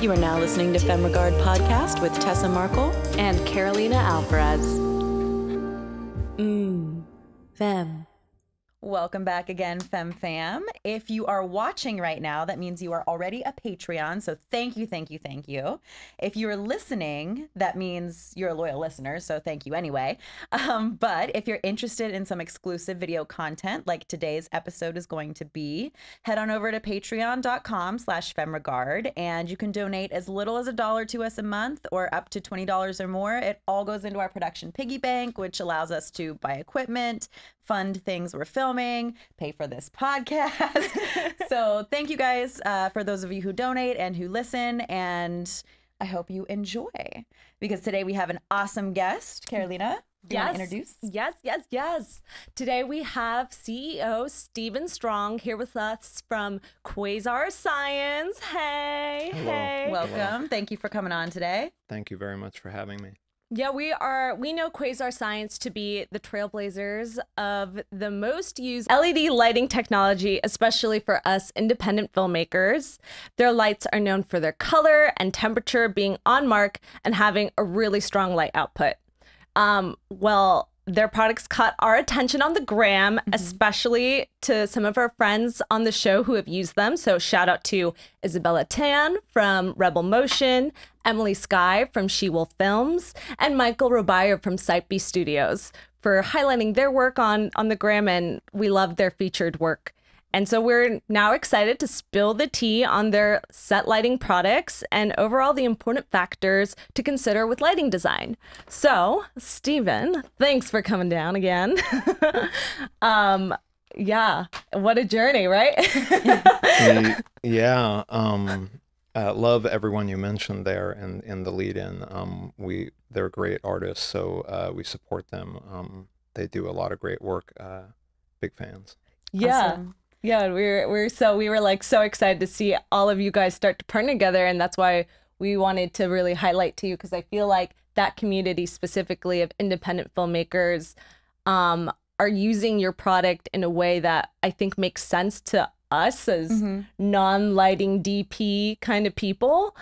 You are now listening to Femme Regard Podcast with Tessa Markle and Carolina Alvarez. Femme. Welcome back again, Femme Fam. If you are watching right now, that means you are already a Patreon. So thank you, thank you, thank you. If you're listening, that means you're a loyal listener. So thank you anyway. But if you're interested in some exclusive video content like today's episode is going to be, head on over to patreon.com/FemmeRegard and you can donate as little as $1 to us a month or up to $20 or more. It all goes into our production piggy bank, which allows us to buy equipment, fund things we're filming, pay for this podcast. So thank you guys for those of you who donate and who listen, and I hope you enjoy, because today we have an awesome guest. Carolina, do you want to introduce? Yes. Today we have CEO Steven Strong here with us from Quasar Science. Hey. Welcome. Hello. Thank you for coming on today. Thank you very much for having me. Yeah, we know Quasar Science to be the trailblazers of the most used LED lighting technology, especially for us independent filmmakers. Their lights are known for their color and temperature being on mark and having a really strong light output. Their products caught our attention on the gram, especially to some of our friends on the show who have used them. So shout out to Isabella Tan from Rebel Motion, Emily Skye from She Wolf Films, and Michael Robayo from Site B Studios for highlighting their work on the gram, and we love their featured work. And so we're now excited to spill the tea on their set lighting products and overall the important factors to consider with lighting design. So, Steven, thanks for coming down again. Yeah, what a journey, right? Love everyone you mentioned there in the lead-in. They're great artists, so we support them. They do a lot of great work. Big fans. Yeah. Awesome. Yeah, we were so excited to see all of you guys start to partner together, and that's why we wanted to really highlight to you, because I feel like that community specifically of independent filmmakers are using your product in a way that I think makes sense to us as non-lighting DP kind of people.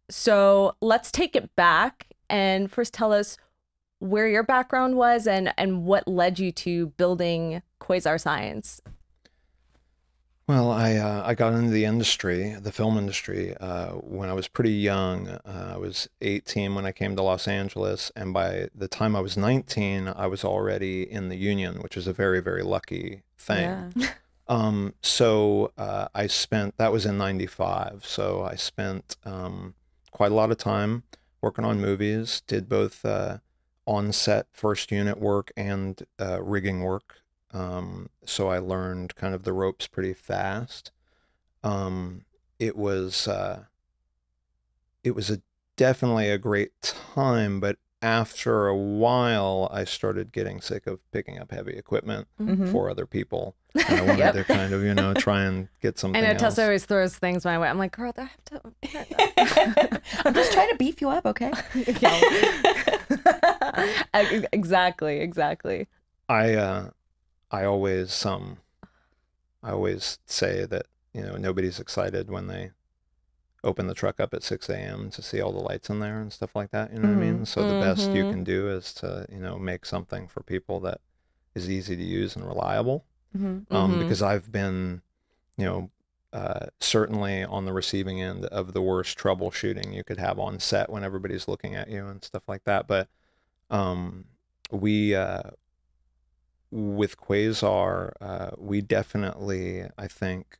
So let's take it back and first tell us where your background was and what led you to building Quasar Science. Well, I got into the industry, the film industry, when I was pretty young. I was 18 when I came to Los Angeles, and by the time I was 19, I was already in the union, which is a very, very lucky thing. Yeah. I spent, that was in 95, so I spent quite a lot of time working on movies, did both on-set first unit work and rigging work. So I learned kind of the ropes pretty fast. It was definitely a great time, but after a while, I started getting sick of picking up heavy equipment for other people. And I wanted to kind of, try and get something else. I know Tessa always throws things my way. I'm like, girl, I have to. I'm just trying to beef you up, okay? Exactly. I always say that, nobody's excited when they open the truck up at 6 a.m. to see all the lights in there and stuff like that. You know what I mean? So the best you can do is to, make something for people that is easy to use and reliable. Because I've been, certainly on the receiving end of the worst troubleshooting you could have on set when everybody's looking at you and stuff like that. But with Quasar, we definitely, I think,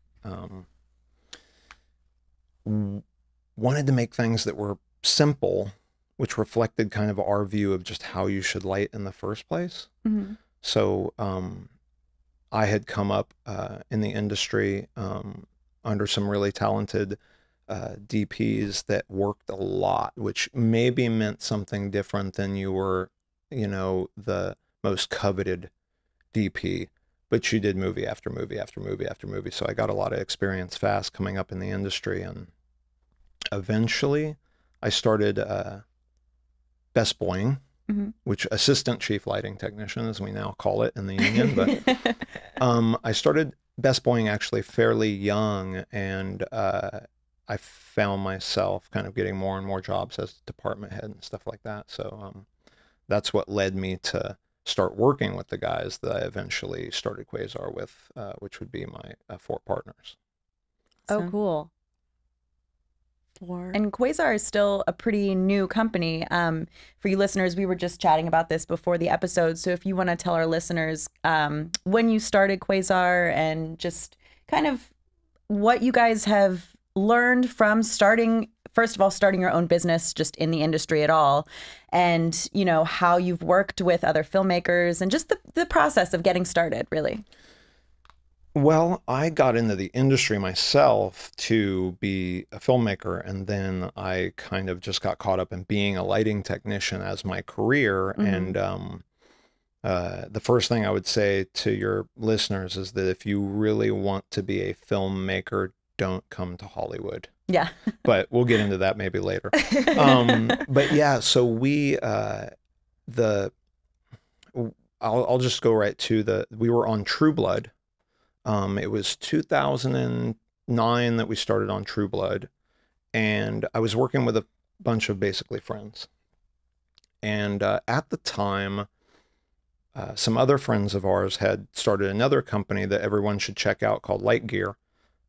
wanted to make things that were simple, which reflected kind of our view of just how you should light in the first place. So I had come up in the industry under some really talented DPs that worked a lot, which maybe meant something different than you were, the most coveted DP, but she did movie after movie after movie after movie. So I got a lot of experience fast coming up in the industry, and eventually I started Best Boying, which assistant chief lighting technician, as we now call it in the union. But I started Best Boying actually fairly young, and I found myself kind of getting more and more jobs as department head and stuff like that. So that's what led me to start working with the guys that I eventually started Quasar with, which would be my 4 partners. Oh, cool. And Quasar is still a pretty new company. For you listeners, we were just chatting about this before the episode. So if you want to tell our listeners when you started Quasar and just kind of what you guys have learned from starting, first of all, starting your own business just in the industry at all, and, you know, how you've worked with other filmmakers and just the process of getting started, really. Well, I got into the industry myself to be a filmmaker, and then I kind of just got caught up in being a lighting technician as my career. And the first thing I would say to your listeners is that if you really want to be a filmmaker, don't come to Hollywood. Yeah. But we'll get into that maybe later. But yeah, so I'll just go right to we were on True Blood. It was 2009 that we started on True Blood, and I was working with a bunch of basically friends. And at the time, some other friends of ours had started another company that everyone should check out called Light Gear.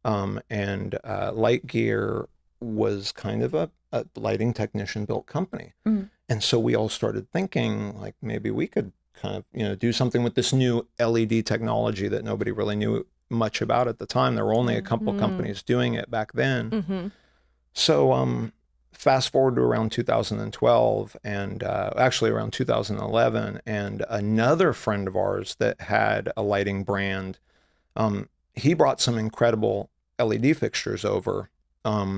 And Light Gear was kind of a lighting technician built company. And so we all started thinking, like, maybe we could kind of, you know, do something with this new LED technology that nobody really knew much about at the time. There were only a couple companies doing it back then. So fast forward to around 2012 and actually around 2011, and another friend of ours that had a lighting brand, he brought some incredible LED fixtures over.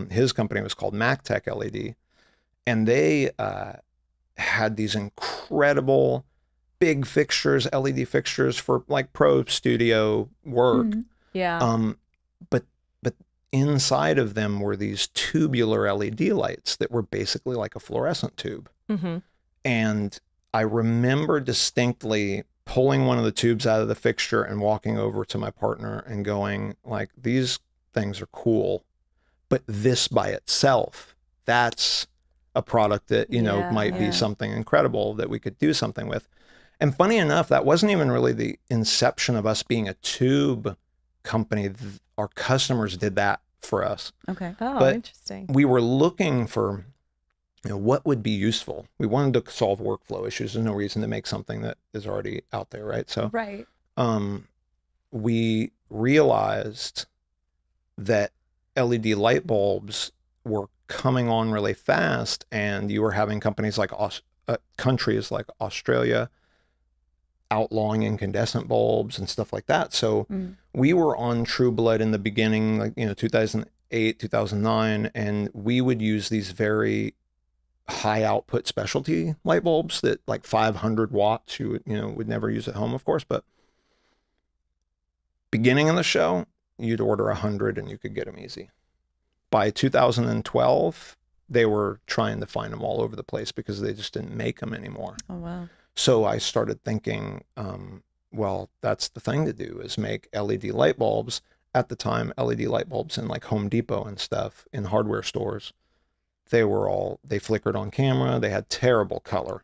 His company was called MacTech LED, and they had these incredible big fixtures, LED fixtures for like pro studio work. Yeah. But inside of them were these tubular LED lights that were basically like a fluorescent tube. And I remember distinctly pulling one of the tubes out of the fixture and walking over to my partner and going, like, these things are cool, but this by itself, that's a product that, you know, might be something incredible that we could do something with. And funny enough, that wasn't even really the inception of us being a tube company. Our customers did that for us. Okay. Oh, but interesting. We were looking for, you know, what would be useful. We wanted to solve workflow issues. There's no reason to make something that is already out there, right? So Right. We realized that LED light bulbs were coming on really fast, and you were having companies like countries like Australia outlawing incandescent bulbs and stuff like that. So we were on True Blood in the beginning, like, you know, 2008, 2009, and we would use these very high output specialty light bulbs that, like, 500 watts, you would never use at home, of course, but beginning of the show, you'd order 100 and you could get them easy. By 2012, they were trying to find them all over the place because they just didn't make them anymore. Oh, wow. So I started thinking, well, that's the thing to do, is make LED light bulbs. At the time, LED light bulbs in like Home Depot and stuff in hardware stores, they flickered on camera. They had terrible color.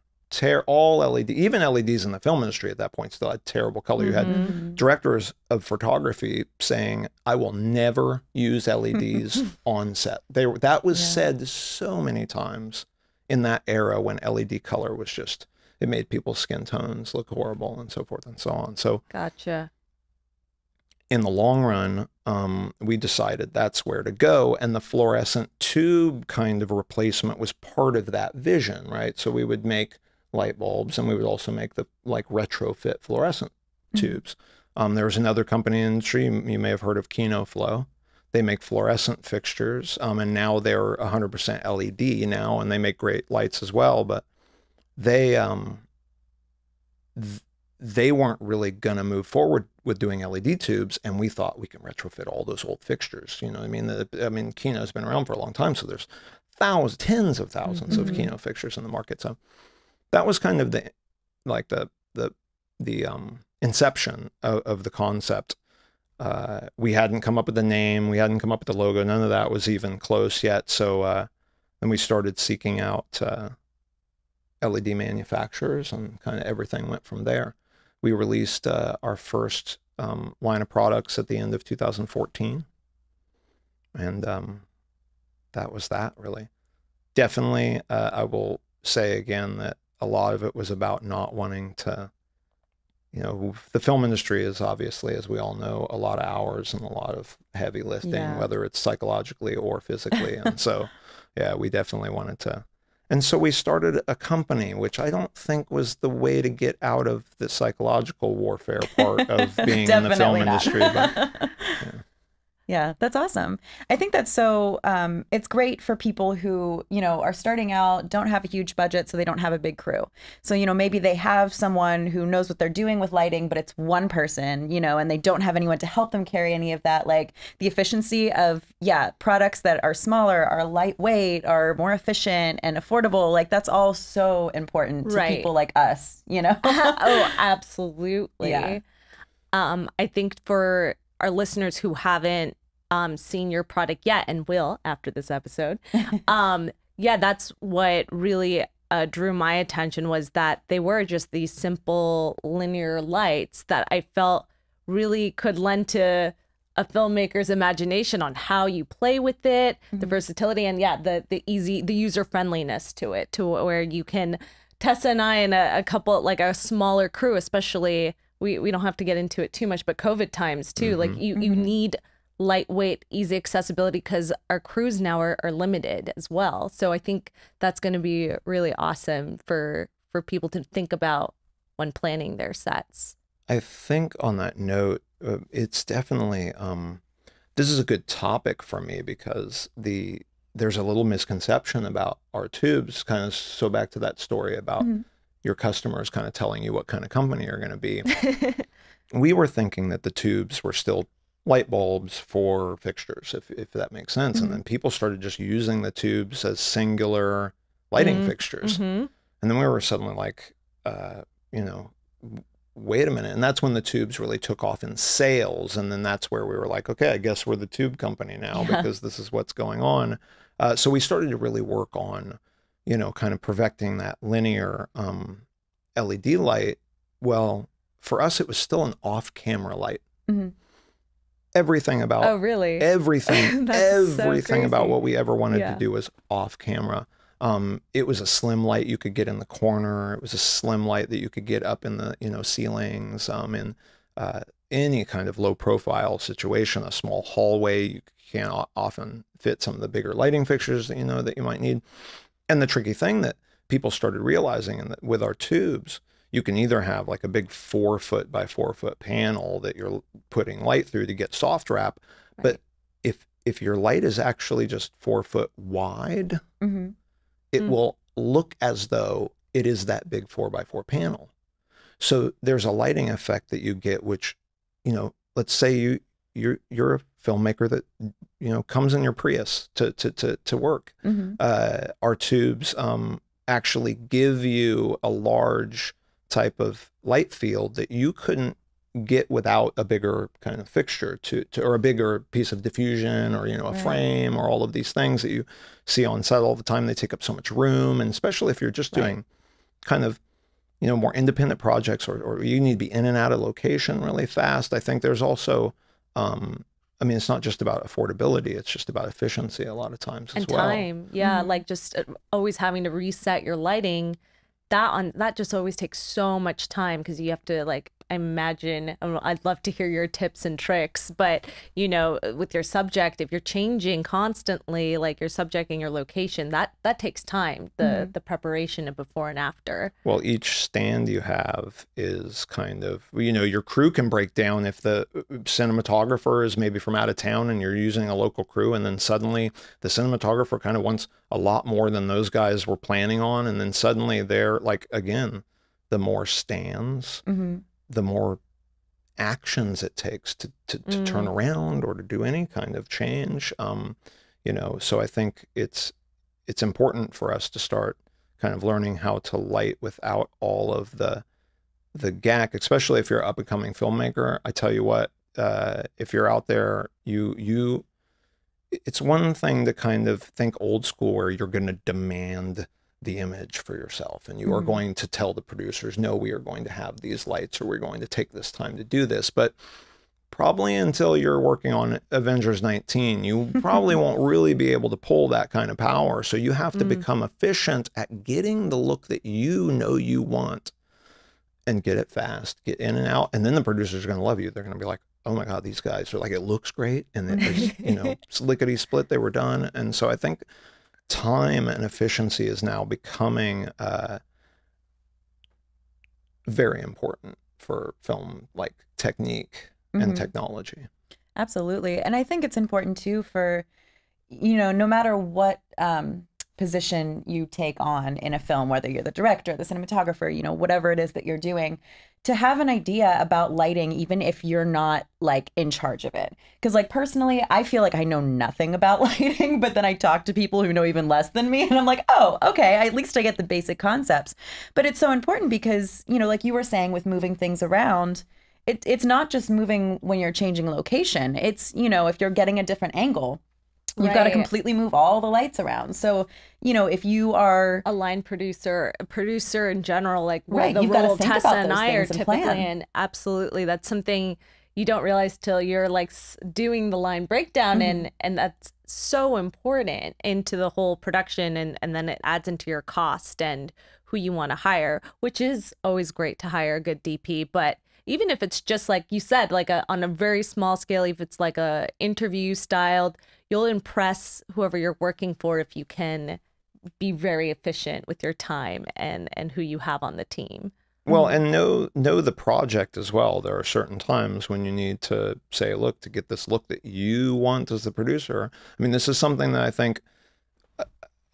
All LED, even LEDs in the film industry at that point still had terrible color. You had directors of photography saying, I will never use LEDs on set. That was said so many times in that era when LED color was just, it made people's skin tones look horrible and so forth and so on. So Gotcha. in the long run, we decided that's where to go. And the fluorescent tube kind of replacement was part of that vision, right? So we would make light bulbs, and we would also make the like retrofit fluorescent tubes. There was another company in the industry, you may have heard of Kino Flow. They make fluorescent fixtures, and now they're 100% LED now, and they make great lights as well. But they weren't really going to move forward with doing LED tubes, and we thought we can retrofit all those old fixtures. You know what I mean? Kino's been around for a long time, so there's tens of thousands of Kino fixtures in the market. So that was kind of the inception of the concept. We hadn't come up with the name. We hadn't come up with the logo. None of that was even close yet. So then we started seeking out LED manufacturers, and kind of everything went from there. We released our first line of products at the end of 2014. And that was that, really. Definitely, I will say again that a lot of it was about not wanting to, the film industry is obviously, as we all know, a lot of hours and a lot of heavy lifting, whether it's psychologically or physically. And so, yeah, we definitely wanted to. And so we started a company, which I don't think was the way to get out of the psychological warfare part of being in the film industry. But, yeah. Yeah, that's awesome. I think that's so, it's great for people who, are starting out, don't have a huge budget, so they don't have a big crew. So, maybe they have someone who knows what they're doing with lighting, but it's one person, and they don't have anyone to help them carry any of that. Like the efficiency of, products that are smaller, are lightweight, are more efficient and affordable. Like that's all so important to people like us, Oh, absolutely. Yeah. I think for our listeners who haven't seen your product yet and will after this episode, that's what really drew my attention, was that they were just these simple linear lights that I felt really could lend to a filmmaker's imagination on how you play with it, the versatility, and the user friendliness to it, to where you can, Tessa and I and a couple, like a smaller crew, especially. We don't have to get into it too much, but COVID times too, like you need lightweight, easy accessibility, because our crews now are limited as well. So I think that's going to be really awesome for people to think about when planning their sets. I think on that note, it's definitely, this is a good topic for me, because there's a little misconception about our tubes, kind of, so back to that story about your customers kind of telling you what kind of company you're going to be. We were thinking that the tubes were still light bulbs for fixtures, if that makes sense. And then people started just using the tubes as singular lighting fixtures. And then we were suddenly like, wait a minute. And that's when the tubes really took off in sales. And then that's where we were like, okay, I guess we're the tube company now, because this is what's going on. So we started to really work on, kind of perfecting that linear LED light. Well, for us, it was still an off-camera light. Everything about everything about what we ever wanted to do was off-camera. It was a slim light you could get in the corner. It was a slim light that you could get up in the ceilings. In any kind of low-profile situation, a small hallway, you can't often fit some of the bigger lighting fixtures that you might need. And the tricky thing that people started realizing with our tubes, you can either have like a big 4-foot by 4-foot panel that you're putting light through to get soft wrap. But if your light is actually just 4 foot wide, it will look as though it is that big 4x4 panel. So there's a lighting effect that you get, which, let's say you're a filmmaker that comes in your Prius to work. Our tubes actually give you a large type of light field that you couldn't get without a bigger kind of fixture or a bigger piece of diffusion, or a frame, or all of these things that you see on set all the time. They take up so much room, and especially if you're just doing kind of more independent projects, or you need to be in and out of location really fast. I think there's also it's not just about affordability, it's just about efficiency a lot of times as well. And time. Like just always having to reset your lighting, that just always takes so much time, because you have to, like, I imagine, I'd love to hear your tips and tricks, but with your subject, if you're changing constantly, like your subject and your location, that takes time, the preparation of before and after. Well, each stand you have is kind of, your crew can break down if the cinematographer is maybe from out of town and you're using a local crew, and then suddenly the cinematographer kind of wants a lot more than those guys were planning on, and then suddenly they're like, again, the more stands, the more actions it takes to turn around or to do any kind of change. So I think it's important for us to start kind of learning how to light without all of the gack, especially if you're an up and coming filmmaker. I tell you what, if you're out there, it's one thing to kind of think old school where you're going to demand the image for yourself, and you are going to tell the producers, no, we are going to have these lights, or we're going to take this time to do this. But probably until you're working on Avengers 19, you probably won't really be able to pull that kind of power. So you have to become efficient at getting the look that you know you want, and get it fast, get in and out. And then the producers are going to love you. They're going to be like, oh my God, these guys are like, it looks great. And it was, you know, lickety split, they were done. And so I think time and efficiency is now becoming very important for film, like technique and technology. Absolutely. And I think it's important too for, you know, no matter what position you take on in a film, whether you're the director, the cinematographer, you know, whatever it is that you're doing, to have an idea about lighting, even if you're not like in charge of it. Because like personally, I feel like I know nothing about lighting, but then I talk to people who know even less than me, and I'm like, oh, okay, at least I get the basic concepts. But it's so important because, you know, like you were saying with moving things around, it's not just moving when you're changing location. It's, you know, if you're getting a different angle, you've got to completely move all the lights around. So, you know, if you are a line producer, a producer in general, like right, the you've got to role think Tessa about and those I are things and typically plan. in, absolutely. That's something you don't realize till you're like doing the line breakdown, and that's so important into the whole production, and then it adds into your cost and who you want to hire, which is always great to hire a good DP. But even if it's just like you said, like on a very small scale, if it's like a interview styled, you'll impress whoever you're working for if you can be very efficient with your time and who you have on the team. Well, and know the project as well. There are certain times when you need to say, look, to get this look that you want as the producer. I mean, this is something that I think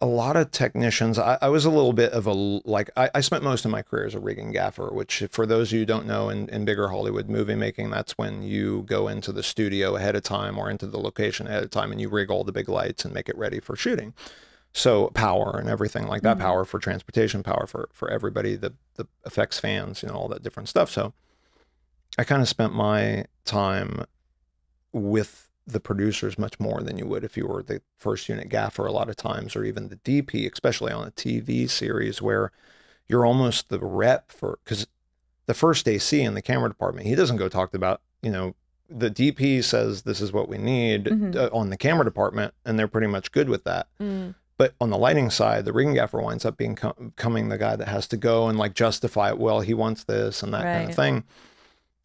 a lot of technicians, I was a little bit of a, like, I spent most of my career as a rigging gaffer, which for those of you who don't know, in bigger Hollywood movie making, that's when you go into the studio ahead of time or into the location ahead of time and you rig all the big lights and make it ready for shooting. So power and everything like that, power for transportation, power for everybody, the effects fans, you know, all that different stuff. So I kind of spent my time with the producers much more than you would if you were the first unit gaffer a lot of times, or even the DP, especially on a TV series where you're almost the rep for, because the first AC in the camera department, he doesn't go talk about, you know, the DP says this is what we need on the camera department, and they're pretty much good with that. But on the lighting side, the rigging gaffer winds up becoming the guy that has to go and like justify it. Well, he wants this and that kind of thing.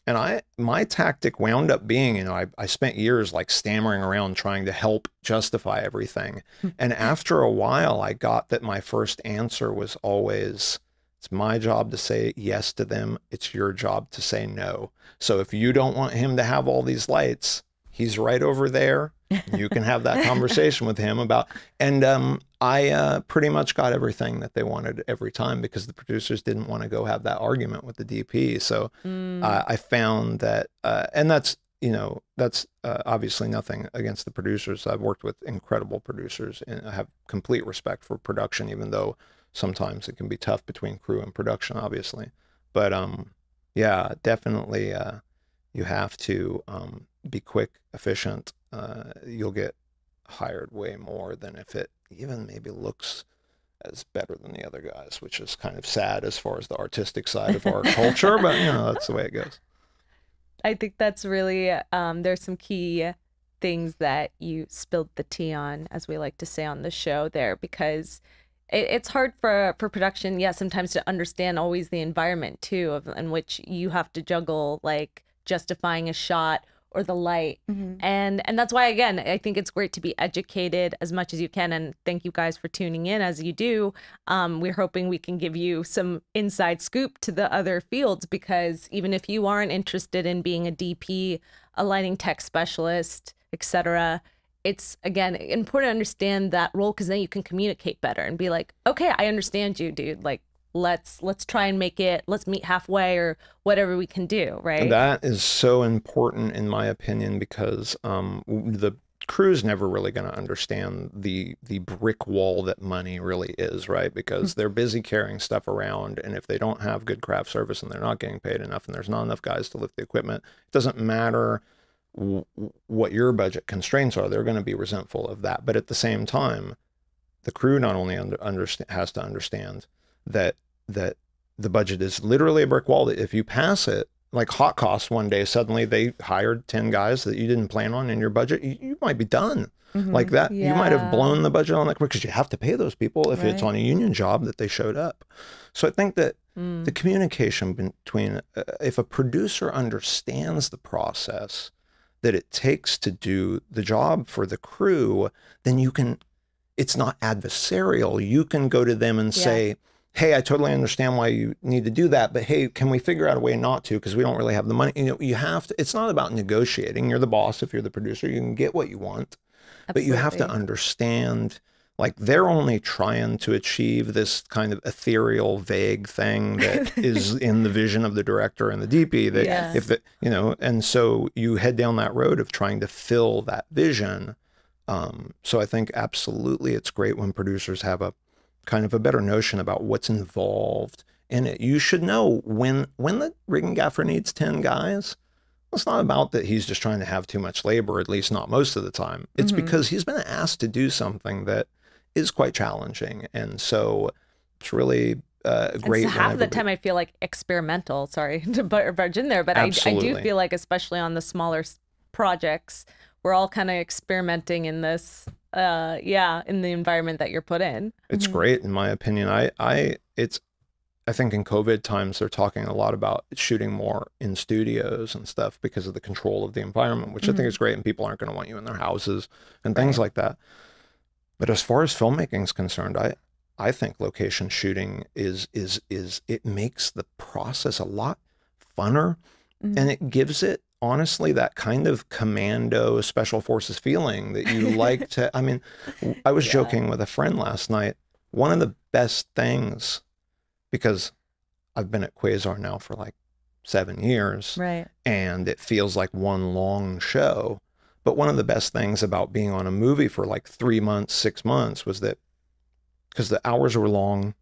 And my tactic wound up being, you know, I spent years like stammering around trying to help justify everything. And after a while, I got that my first answer was always, it's my job to say yes to them. It's your job to say no. So if you don't want him to have all these lights, he's right over there. You can have that conversation with him about, and I pretty much got everything that they wanted every time because the producers didn't want to go have that argument with the DP. So I found that, and that's, you know, that's obviously nothing against the producers. I've worked with incredible producers and I have complete respect for production, even though sometimes it can be tough between crew and production, obviously. But yeah, definitely you have to be quick, efficient. You'll get hired way more than if it even maybe looks as better than the other guys, which is kind of sad as far as the artistic side of our culture, but you know, that's the way it goes. I think that's really, there's some key things that you spilled the tea on, as we like to say on the show there, because it's hard for production, sometimes to understand always the environment too, in which you have to juggle like justifying a shot or the light. And that's why, again, I think it's great to be educated as much as you can. And thank you guys for tuning in as you do. We're hoping we can give you some inside scoop to the other fields, because even if you aren't interested in being a DP, a lighting tech specialist, etc., it's, again, important to understand that role, because then you can communicate better and be like, okay, I understand you, dude. Like, let's try and make it, let's meet halfway or whatever we can do, right? That is so important in my opinion, because the crew's never really going to understand the brick wall that money really is, right? Because they're busy carrying stuff around, and if they don't have good craft service and they're not getting paid enough and there's not enough guys to lift the equipment, it doesn't matter what your budget constraints are, they're going to be resentful of that. But at the same time, the crew not only has to understand that the budget is literally a brick wall, that if you pass it, like Hot Cost one day, suddenly they hired 10 guys that you didn't plan on in your budget, you might be done. Like that, you might have blown the budget on that, because you have to pay those people if it's on a union job that they showed up. So I think that the communication between, if a producer understands the process that it takes to do the job for the crew, then it's not adversarial. You can go to them and say, hey, I totally understand why you need to do that, but hey, can we figure out a way not to, because we don't really have the money. You know, you have to, it's not about negotiating. You're the boss. If you're the producer, you can get what you want. Absolutely. But you have to understand, like, they're only trying to achieve this kind of ethereal, vague thing that is in the vision of the director and the DP. That if it, you know, and so you head down that road of trying to fill that vision. So I think absolutely it's great when producers have a kind of a better notion about what's involved in it. You should know when the rigging gaffer needs 10 guys, it's not about that he's just trying to have too much labor, at least not most of the time. It's because he's been asked to do something that is quite challenging. And so it's really great. And so half of the time I feel like experimental, sorry to barge in there, but I do feel like, especially on the smaller projects, we're all kind of experimenting in this, in the environment that you're put in. It's great, in my opinion. I think in COVID times, they're talking a lot about shooting more in studios and stuff because of the control of the environment, which I think is great. And people aren't going to want you in their houses and things like that. But as far as filmmaking is concerned, I think location shooting it makes the process a lot funner, and it gives it, honestly, that kind of commando special forces feeling that you like to. I mean, I was joking with a friend last night. One of the best things, because I've been at Quasar now for like 7 years, and it feels like one long show. But one of the best things about being on a movie for like 3 months, 6 months was that, because the hours were long,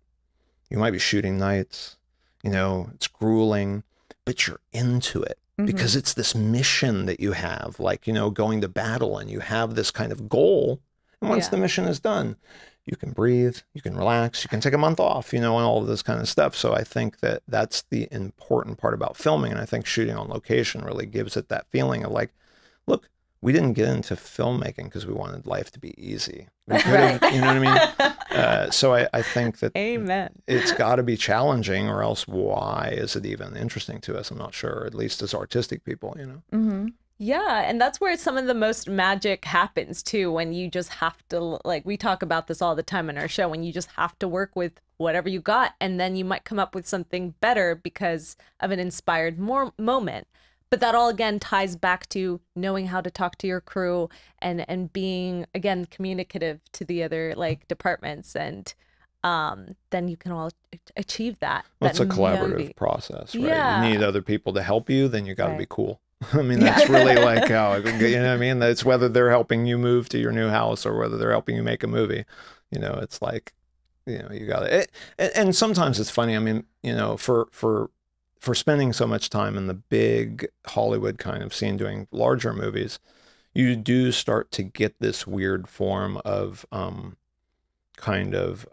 you might be shooting nights, you know, it's grueling, but you're into it. Because it's this mission that you have, like, you know, going to battle, and you have this kind of goal. And once the mission is done, you can breathe, you can relax, you can take a month off, you know, and all of this kind of stuff. So I think that that's the important part about filming. And I think shooting on location really gives it that feeling of like, look, we didn't get into filmmaking because we wanted life to be easy. We could have, you know what I mean? So I think that it's got to be challenging, or else why is it even interesting to us? I'm not sure, at least as artistic people, you know? Yeah, and that's where some of the most magic happens too, when you just have to, like, we talk about this all the time in our show, when you just have to work with whatever you got, and then you might come up with something better because of an inspired moment. But that all, again, ties back to knowing how to talk to your crew and being, again, communicative to the other, like, departments. And then you can all achieve that. Well, it's a collaborative process, right? You need other people to help you, then you got to be cool. I mean, that's really like how, you know what I mean? That's whether they're helping you move to your new house or whether they're helping you make a movie. You know, it's like, you know, you got it. And sometimes it's funny. I mean, you know, for spending so much time in the big Hollywood kind of scene doing larger movies, you do start to get this weird form of kind of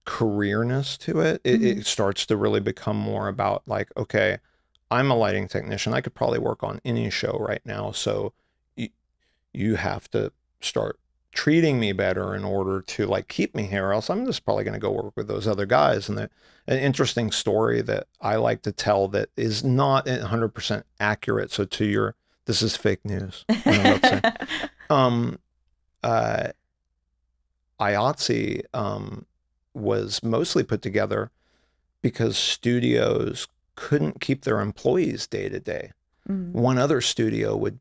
careerness to it. It starts to really become more about like, okay, I'm a lighting technician. I could probably work on any show right now. So you have to start treating me better in order to like keep me here, or else I'm just probably going to go work with those other guys. And an interesting story that I like to tell that is not 100% accurate. So this is fake news. IATSE was mostly put together because studios couldn't keep their employees day to day. One other studio would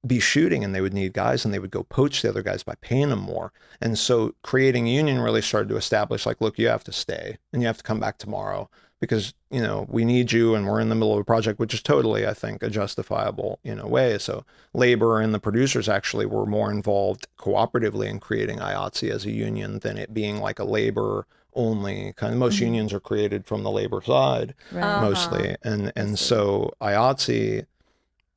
be shooting and they would need guys, and they would go poach the other guys by paying them more. And so creating a union really started to establish like, look, you have to stay and you have to come back tomorrow because, you know, we need you and we're in the middle of a project, which is totally, I think, a justifiable, you know, way. So labor and the producers actually were more involved cooperatively in creating IATSE as a union than it being like a labor only kind of. Most unions are created from the labor side mostly. And so IATSE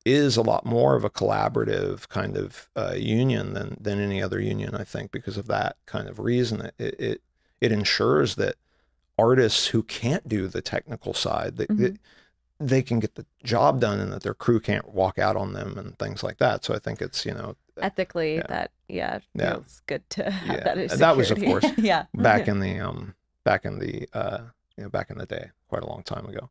is a lot more of a collaborative kind of union than any other union, I think, because of that kind of reason. It ensures that artists who can't do the technical side, they can get the job done, and that their crew can't walk out on them and things like that. So I think it's, ethically, that feels good to have that as that was, of course, Yeah. back in the back in the day, quite a long time ago.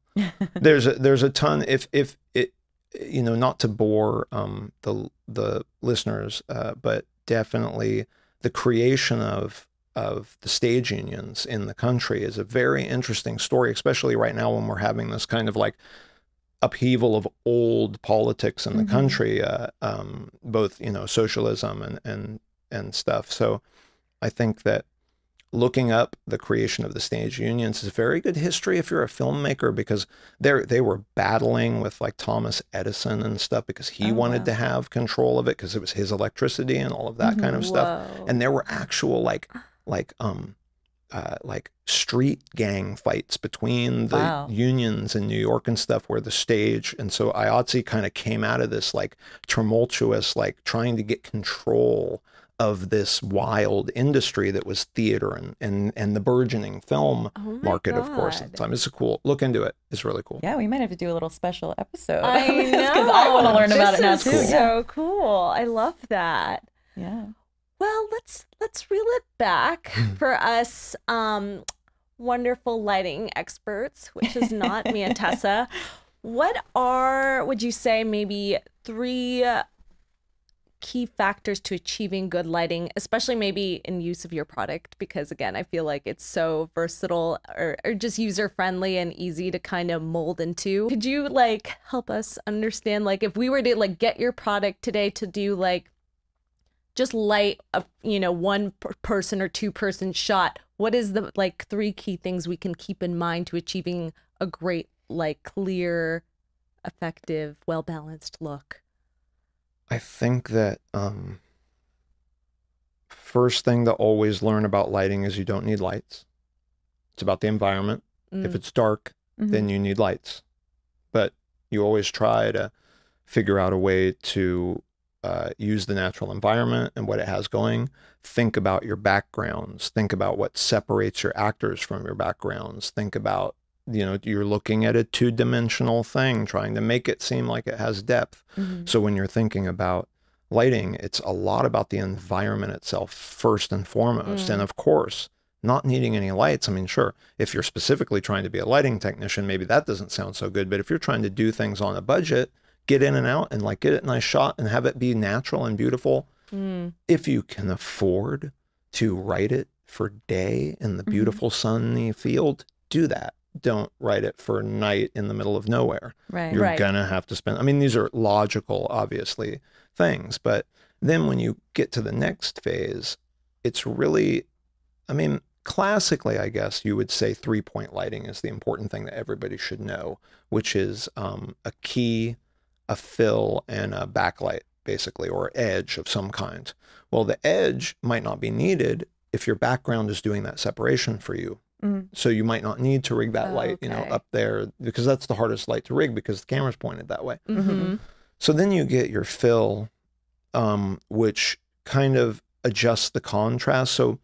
There's a ton, if it, not to bore the listeners, but definitely the creation of the stage unions in the country is a very interesting story, especially right now when we're having this kind of like upheaval of old politics in the country, both, socialism and stuff. So I think that looking up the creation of the stage unions is very good history if you're a filmmaker, because they were battling with like Thomas Edison and stuff, because he wanted to have control of it because it was his electricity and all of that kind of stuff. And there were actual like street gang fights between the unions in New York and stuff, where the stage, and so IATSE kind of came out of this like tumultuous, like trying to get control of this wild industry that was theater and the burgeoning film market, of course, at the time. It's a cool, look into it. It's really cool. Yeah, we might have to do a little special episode. I know, because I want to learn about it now too. Cool. So cool. I love that. Yeah. Well, let's reel it back for us wonderful lighting experts, which is not me and Tessa. What would you say, maybe 3 key factors to achieving good lighting, especially maybe in use of your product? Because again, I feel like it's so versatile or just user friendly and easy to kind of mold into. Could you like help us understand, like if we were to like get your product today to do like just light a one person or 2-person shot, what is the like 3 key things we can keep in mind to achieving a great, like clear, effective, well-balanced look? I think that first thing to always learn about lighting is you don't need lights. It's about the environment. If it's dark, then you need lights. But you always try to figure out a way to use the natural environment and what it has going. Think about your backgrounds. Think about what separates your actors from your backgrounds. Think about, you're looking at a 2-dimensional thing, trying to make it seem like it has depth. So when you're thinking about lighting, it's a lot about the environment itself first and foremost. And of course, not needing any lights. I mean, sure, if you're specifically trying to be a lighting technician, maybe that doesn't sound so good. But if you're trying to do things on a budget, get in and out and like get it nice shot and have it be natural and beautiful. If you can afford to write it for day in the beautiful sunny field, do that. Don't write it for night in the middle of nowhere. You're gonna have to spend, I mean, these are logical, obviously, things, but then when you get to the next phase, it's really, I mean, classically, I guess you would say 3-point lighting is the important thing that everybody should know, which is a key, a fill, and a backlight, basically, or edge of some kind. Well, the edge might not be needed if your background is doing that separation for you. So you might not need to rig that light, up there, because that's the hardest light to rig because the camera's pointed that way. So then you get your fill, which kind of adjusts the contrast. So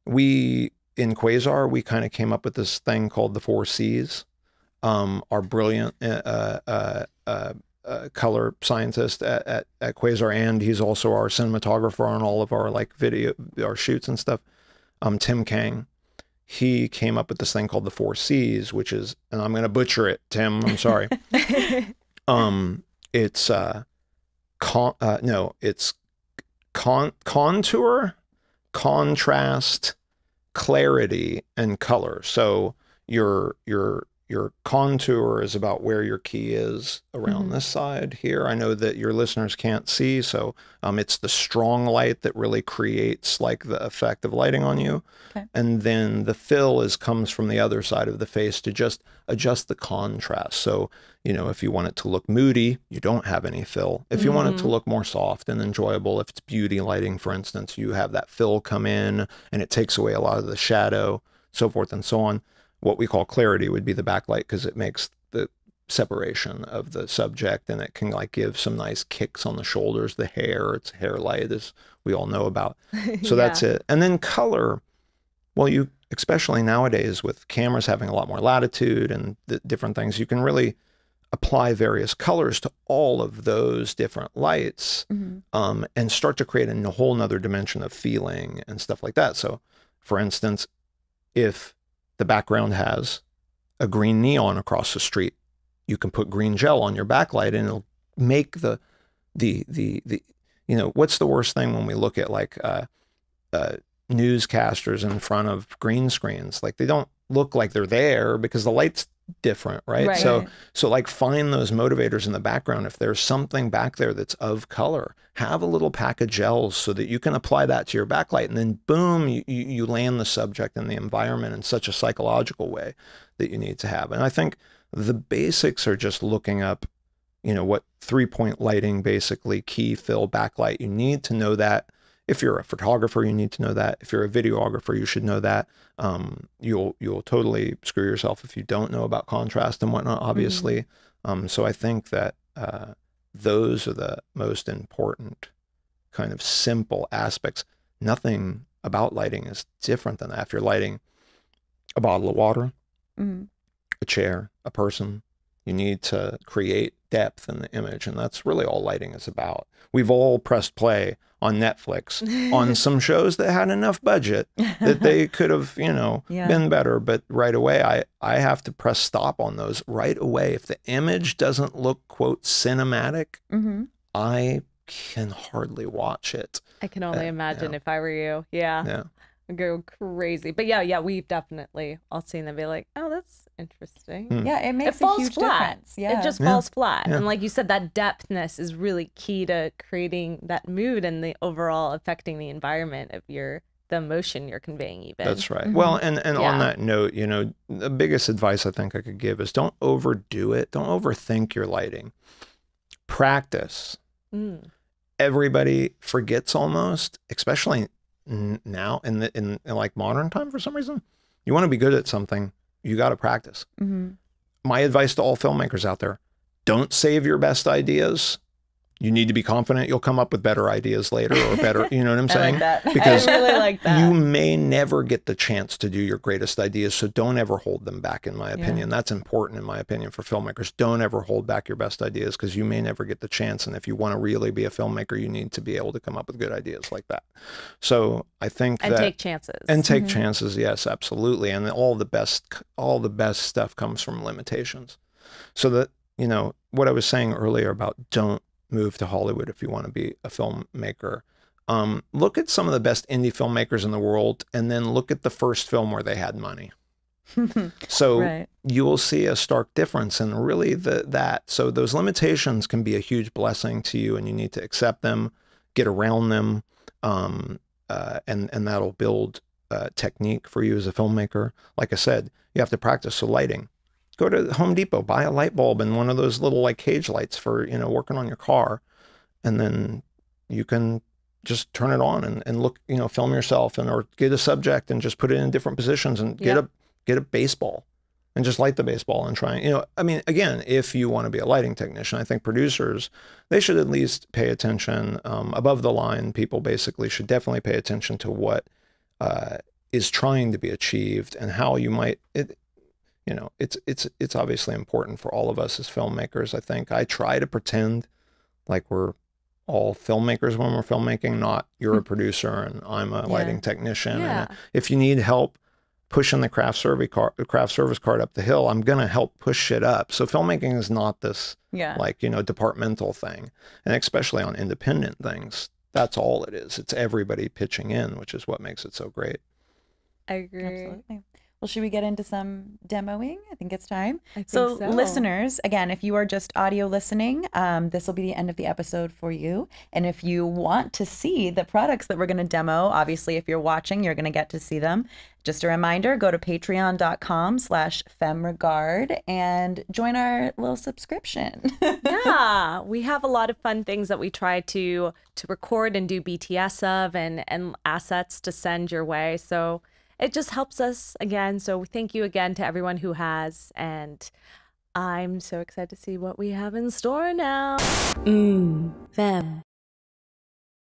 in Quasar, we kind of came up with this thing called the 4 C's. Our brilliant color scientist at Quasar, and he's also our cinematographer on all of our like our shoots and stuff, Tim Kang. He came up with this thing called the 4 C's, which is, and I'm going to butcher it, Tim, I'm sorry. It's contour, contrast, clarity, and color. So your contour is about where your key is around this side here. I know that your listeners can't see, so it's the strong light that really creates like the effect of lighting on you. And then the fill comes from the other side of the face to just adjust the contrast. So, if you want it to look moody, you don't have any fill. If you want it to look more soft and enjoyable, if it's beauty lighting, for instance, you have that fill come in and it takes away a lot of the shadow, so forth and so on. What we call clarity would be the backlight, because it makes separation of the subject, and it can like give some nice kicks on the shoulders, the hair, it's hair light, as we all know about. So that's it. And then color, well, you, especially nowadays with cameras having a lot more latitude and the different things, you can really apply various colors to all of those different lights, and start to create a whole nother dimension of feeling and stuff like that. So for instance, if the background has a green neon across the street, you can put green gel on your backlight and it'll make the you know, what's the worst thing when we look at like newscasters in front of green screens? Like they don't look like they're there because the light's different, right? So like find those motivators in the background. If there's something back there that's of color, have a little pack of gels so that you can apply that to your backlight, and then boom, you land the subject and the environment in such a psychological way that you need to have. And I think the basics are just looking up, you know, what 3-point lighting, basically key, fill, backlight. You need to know that. If you're a photographer, you need to know that. If you're a videographer, you should know that. You'll totally screw yourself if you don't know about contrast and whatnot, obviously. So I think that those are the most important kind of simple aspects. Nothing about lighting is different than that. If you're lighting a bottle of water, a chair, a person, you need to create depth in the image, and that's really all lighting is about. We've all pressed play on Netflix on some shows that had enough budget that they could have, you know, been better, but right away I have to press stop on those right away. If the image doesn't look, quote, cinematic, I can hardly watch it. I can only imagine if I were you. Yeah. I'd go crazy. But yeah, we've definitely all seen them be like, oh, that's interesting. Yeah, it makes a huge difference. Yeah. It just falls flat. And like you said, that depthness is really key to creating that mood and the overall affecting the environment of the emotion you're conveying even. That's right. Well, and on that note, you know, the biggest advice I think I could give is don't overdo it. Don't overthink your lighting. Practice. Everybody forgets almost, especially now in like modern time, for some reason. You want to be good at something, you got to practice. My advice to all filmmakers out there: don't save your best ideas. You need to be confident you'll come up with better ideas later, or better, you know what I'm saying? I like that. Because I really like that. you may never get the chance to do your greatest ideas, so don't ever hold them back, in my opinion. That's important, in my opinion, for filmmakers. Don't ever hold back your best ideas, because you may never get the chance. And if you want to really be a filmmaker, you need to be able to come up with good ideas like that. So I think and take chances. And take chances, yes, absolutely. And all the best stuff comes from limitations. So that, you know, what I was saying earlier about don't move to Hollywood if you want to be a filmmaker. Look at some of the best indie filmmakers in the world, and then look at the first film where they had money. So you will see a stark difference in really that. So those limitations can be a huge blessing to you, and you need to accept them, get around them, and that'll build technique for you as a filmmaker. Like I said, you have to practice. So lighting. Go to Home Depot, buy a light bulb and one of those little like cage lights for, you know, working on your car. And then you can just turn it on and look, you know, film yourself, or get a subject and just put it in different positions, and get a baseball and just light the baseball and try, you know, I mean, again, if you want to be a lighting technician, I think producers, they should at least pay attention. Above the line people basically should definitely pay attention to what is trying to be achieved, and how you might, you know, it's obviously important for all of us as filmmakers. I think I try to pretend like we're all filmmakers when we're filmmaking, not you're a producer and I'm a lighting technician. And if you need help pushing the craft service cart up the hill, I'm going to help push it up. So filmmaking is not this like, you know, departmental thing. And especially on independent things, that's all it is. It's everybody pitching in, which is what makes it so great. I agree. Absolutely. Well, should we get into some demoing? I think it's time. I think so. Listeners, again, if you are just audio listening, this will be the end of the episode for you. And if you want to see the products that we're going to demo, obviously, if you're watching, you're going to get to see them. Just a reminder, go to patreon.com/Femme Regard and join our little subscription. Yeah, we have a lot of fun things that we try to record and do BTS of, and assets to send your way. So it just helps us again. So thank you again to everyone who has. And I'm so excited to see what we have in store now. Femme.